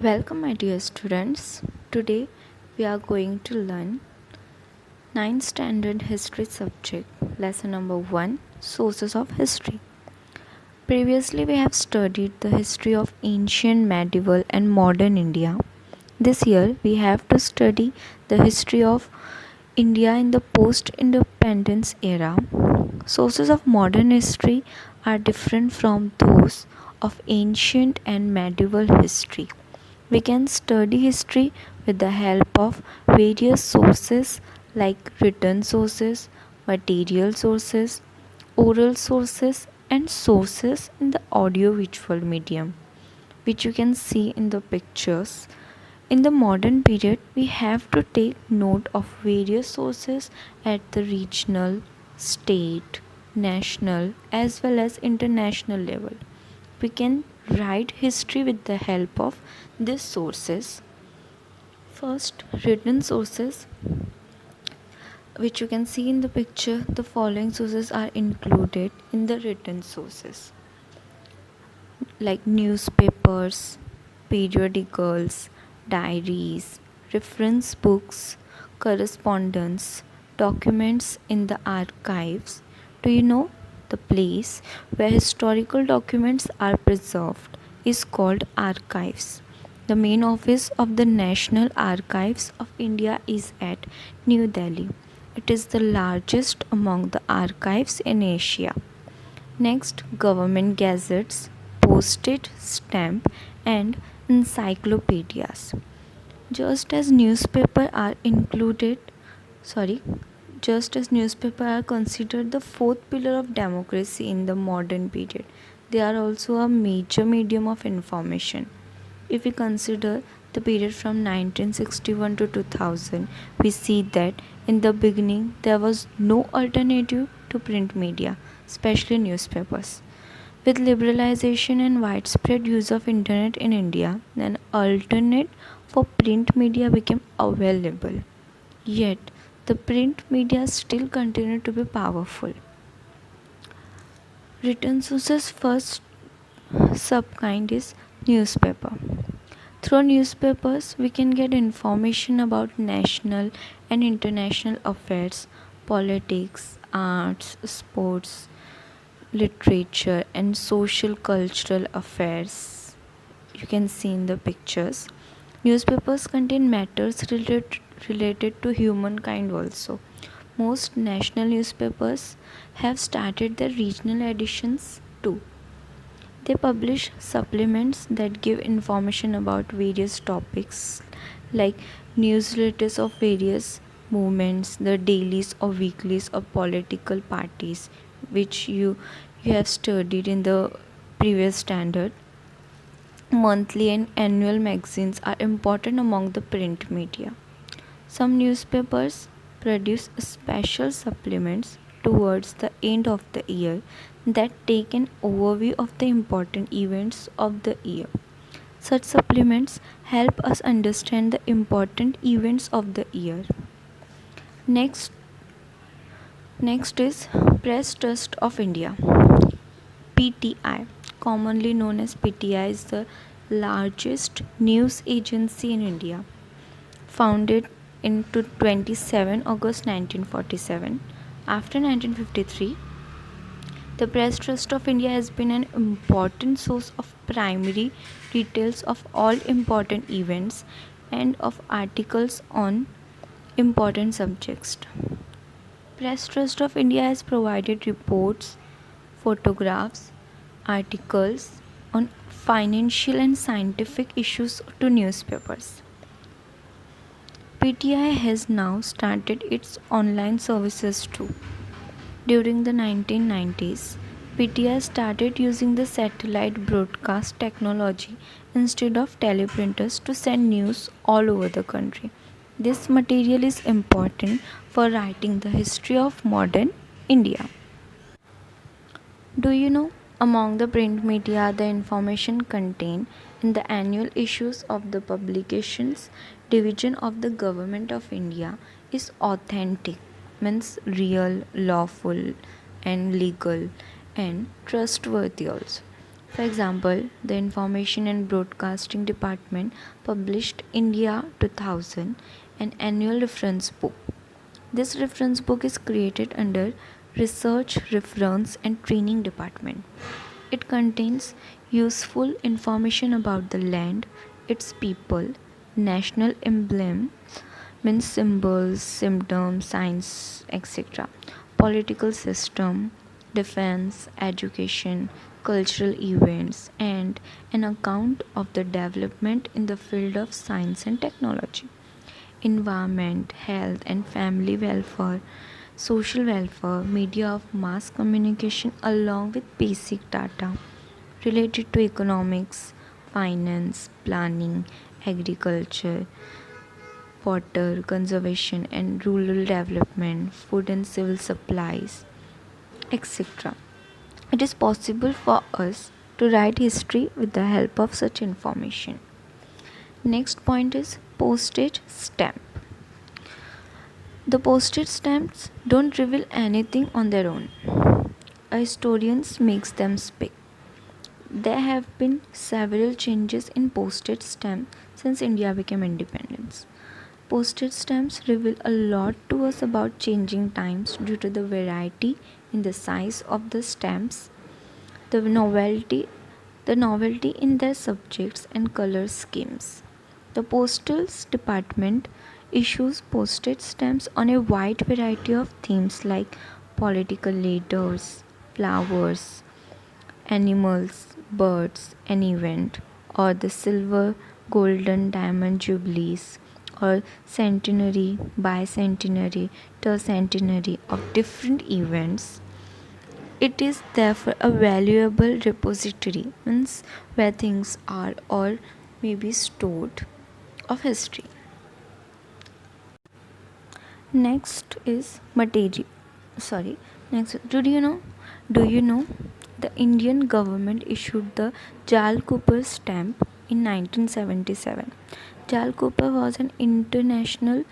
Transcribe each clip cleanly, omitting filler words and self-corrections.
Welcome, my dear students. Today we are going to learn 9th Standard History subject, lesson number 1, Sources of History. Previously, we have studied the history of ancient, medieval, and modern India. This year, we have to study the history of India in the post independence era. Sources of modern history are different from those of ancient and medieval history. We can study history with the help of various sources like written sources, material sources, oral sources, and sources in the audio-visual medium, which you can see in the pictures. In the modern period, we have to take note of various sources at the regional, state, national, as well as international level. We can write history with the help of these sources. First, written sources, which you can see in the picture. The following sources are included in the written sources, like newspapers, periodicals, diaries, reference books, correspondence, documents in the archives. Do you know the place where historical documents are preserved is called archives? The main office of the National Archives of India is at New Delhi. It is the largest among the archives in Asia. Next, government gazettes, postage stamp, and encyclopedias. Just as newspaper are included, sorry, just as newspaper are considered the fourth pillar of democracy in the modern period, they are also a major medium of information. If we consider the period from 1961 to 2000, we see that in the beginning there was no alternative to print media, especially newspapers. With liberalization and widespread use of internet in India, an alternate for print media became available. Yet, the print media still continue to be powerful. Written sources first subkind is newspaper. Through newspapers, we can get information about national and international affairs, politics, arts, sports, literature, and social cultural affairs. You can see in the pictures. Newspapers contain matters related to humankind also. Most national newspapers have started their regional editions too. They publish supplements that give information about various topics like newsletters of various movements, the dailies or weeklies of political parties, which you have studied in the previous standard. Monthly and annual magazines are important among the print media. Some newspapers produce special supplements towards the end of the year that take an overview of the important events of the year. Such supplements help us understand the important events of the year. Next, next is Press Trust of India. PTI, commonly known as PTI, is the largest news agency in India. Founded in 27 August 1947. After 1953, the Press Trust of India has been an important source of primary details of all important events and of articles on important subjects. Press Trust of India has provided reports, photographs, articles on financial and scientific issues to newspapers. PTI has now started its online services too. During the 1990s, PTI started using the satellite broadcast technology instead of teleprinters to send news all over the country. This material is important for writing the history of modern India. Do you know, among the print media, the information contained in the annual issues of the publications division of the Government of India is authentic, means real, lawful, and legal, and trustworthy also. For example, the Information and Broadcasting Department published India 2000, an annual reference book. This reference book is created under Research, Reference and Training Department. It contains useful information about the land, its people, national emblem, means symbols, symptoms, signs, etc. Political system, defense, education, cultural events, and an account of the development in the field of science and technology, environment, health and family welfare, social welfare, media of mass communication, along with basic data related to economics, finance, planning, agriculture, water conservation and rural development, food and civil supplies, etc. It is possible for us to write history with the help of such information. Next point is postage stamp. The postage stamps don't reveal anything on their own. A historian makes them speak. There have been several changes in postage stamp since India became independent. Postage stamps reveal a lot to us about changing times due to the variety in the size of the stamps, the novelty in their subjects and color schemes. The Postal Department issues postage stamps on a wide variety of themes like political leaders, flowers, animals, birds, an event, or the silver, golden, diamond jubilees, or centenary, bicentenary, tercentenary of different events. It is therefore a valuable repository, means where things are or may be stored of history. Next is material. Sorry. Next, Do you know the Indian government issued the Jal Cooper stamp in 1977. Jal Cooper was an internationally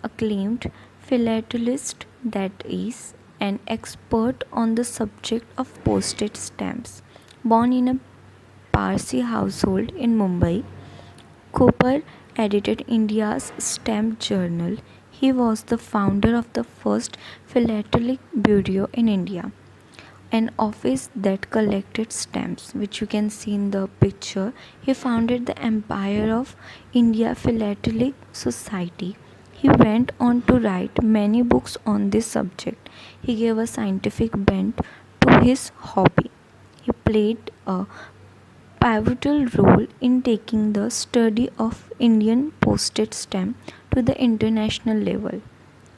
acclaimed philatelist, that is, an expert on the subject of postage stamps. Born in a Parsi household in Mumbai, Cooper edited India's stamp journal. He was the founder of the first philatelic bureau in India, an office that collected stamps, which you can see in the picture. He founded the Empire of India Philatelic Society. He went on to write many books on this subject. He gave a scientific bent to his hobby. He played a pivotal role in taking the study of Indian postage stamp to the international level.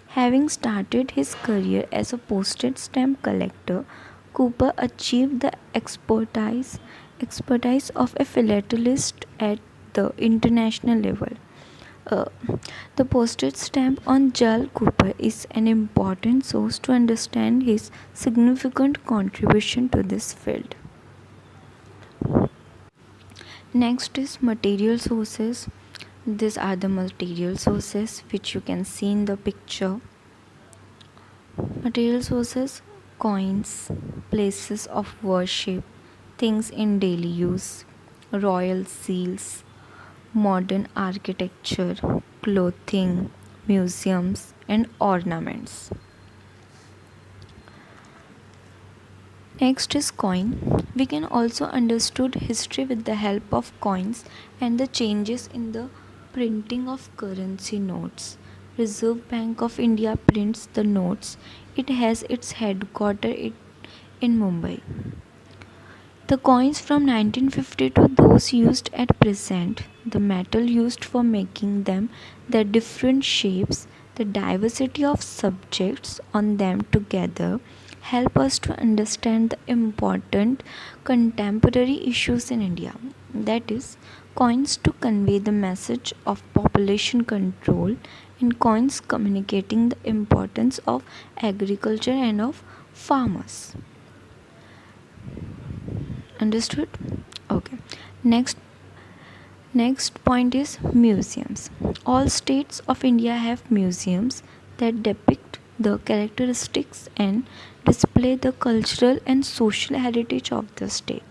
Having started his career as a postage stamp collector, Cooper achieved the expertise of a philatelist at the international level. Uh, the postage stamp on Jal Cooper is an important source to understand his significant contribution to this field. Next is material sources. These are the material sources which you can see in the picture. Material sources: coins, places of worship, things in daily use, royal seals, modern architecture, clothing, museums, and ornaments. Next is coin. We can also understood history with the help of coins and the changes in the printing of currency notes. Reserve Bank of India prints the notes. It has its headquarters in Mumbai. The coins from 1950 to those used at present, the metal used for making them, their different shapes, the diversity of subjects on them together help us to understand the important contemporary issues in India. That is, coins to convey the message of population control, and coins communicating the importance of agriculture and of farmers. Understood? Okay. Next Next point is museums. All states of India have museums that depict the characteristics and display the cultural and social heritage of the state.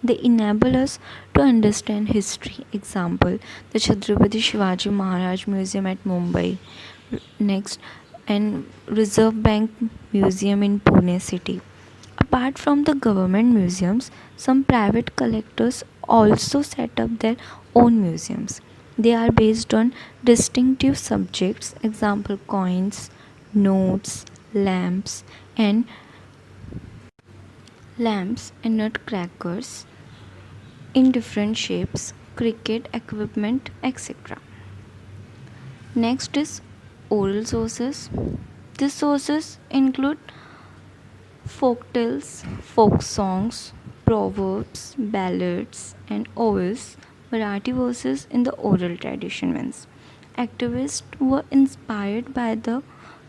They enable us to understand history. Example, the Chhatrapati Shivaji Maharaj Museum at Mumbai. Next, and Reserve Bank Museum in Pune city. Apart from the government museums, some private collectors also set up their own museums. They are based on distinctive subjects, example coins, notes, lamps, and nutcrackers in different shapes, cricket equipment, etc. Next is oral sources. These sources include folk tales, folk songs, proverbs, ballads, and odes. Marathi verses in the oral tradition means. Activists were inspired by the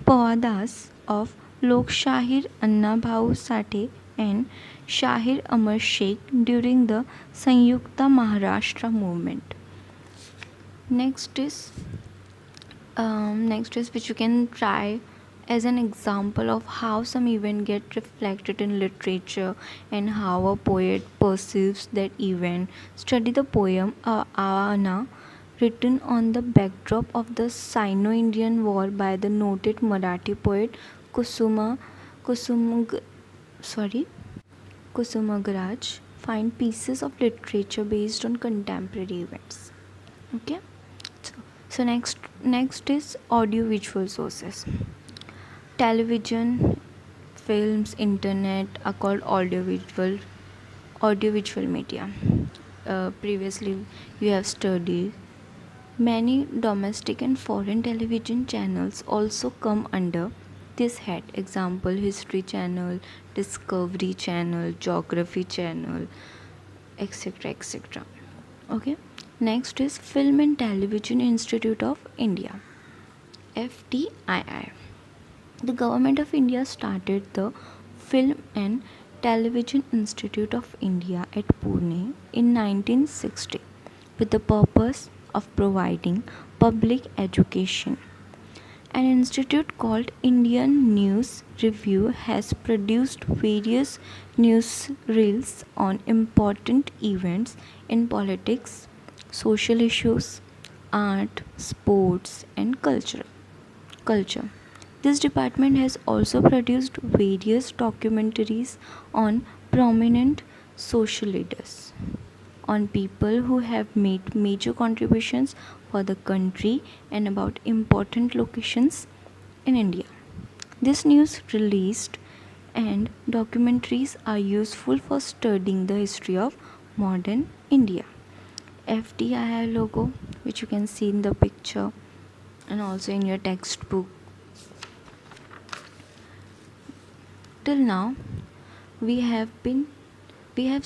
Pawadas of Lokshahir Anna Bhau Sate and Shahir Amar Sheikh during the Sanyukta Maharashtra movement. Next is which you can try as an example of how some event get reflected in literature and how a poet perceives that event. Study the poem Avana, written on the backdrop of the Sino-Indian War by the noted Marathi poet Kusum Kusumagraj. Find pieces of literature based on contemporary events. Okay. So next is audiovisual sources. Television, films, internet are called audiovisual media. Previously you have studied many domestic and foreign television channels also come under this head. Example, History Channel, Discovery Channel, Geography Channel, etc. etc. Okay. Next is Film and Television Institute of India, FTII. The government of India started the Film and Television Institute of India at Pune in 1960 with the purpose of providing public education. An institute called Indian News Review has produced various newsreels on important events in politics, social issues, art, sports, and culture. This department has also produced various documentaries on prominent social leaders, on people who have made major contributions for the country, and about important locations in India. This news released and documentaries are useful for studying the history of modern India. FDI logo, which you can see in the picture and also in your textbook. Till now, we have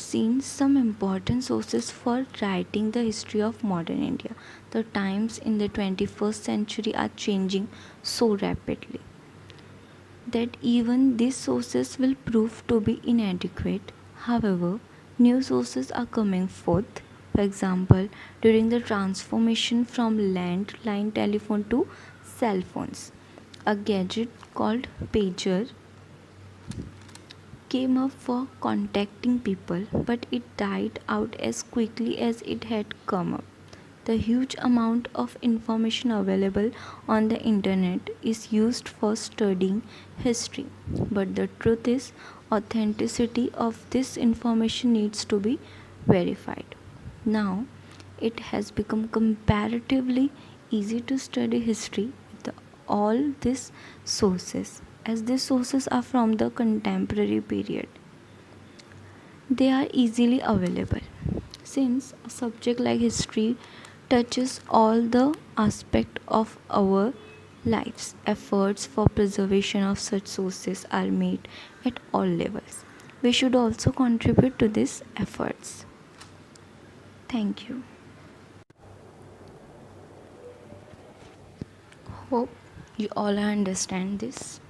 seen some important sources for writing the history of modern India. The times in the 21st century are changing so rapidly that even these sources will prove to be inadequate. However, new sources are coming forth. For example, during the transformation from landline telephone to cell phones, a gadget called pager came up for contacting people, but it died out as quickly as it had come up. The huge amount of information available on the internet is used for studying history, but the truth is, authenticity of this information needs to be verified. Now, it has become comparatively easy to study history with all these sources, as these sources are from the contemporary period. They are easily available. Since a subject like history touches all the aspects of our lives, efforts for preservation of such sources are made at all levels. We should also contribute to these efforts. Thank you. Hope you all understand this.